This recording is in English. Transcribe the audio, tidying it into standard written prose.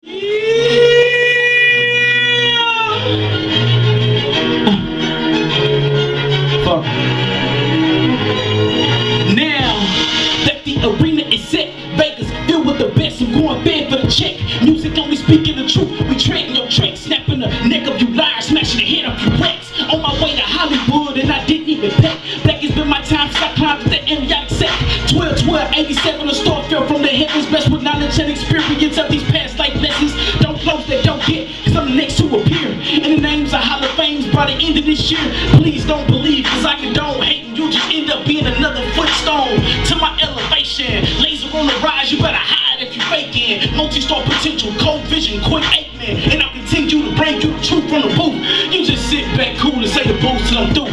Fuck. Now that the arena is set, Vegas filled with the best. I'm going bed for the check. Music only speaking the truth. We trading your tracks, snapping the neck of you liars, smashing the head of you rats. On my way to Hollywood and I didn't even pay. Black has been my time since I climbed to the amniotic sac. 12-12-87, a star fell from the heavens, blessed with knowledge and experience of these past life lessons. Don't close that don't get, cause I'm the next to appear. And the names of Hall of Fames by the end of this year. Please don't believe, cause I condone hating. You just end up being another footstone to my elevation. Laser on the rise, you better hide if you faking. Multi-star potential, cold vision, quick Aikman. And I'll continue to bring you the truth from the booth. You just sit back cool and say the booth till I'm through.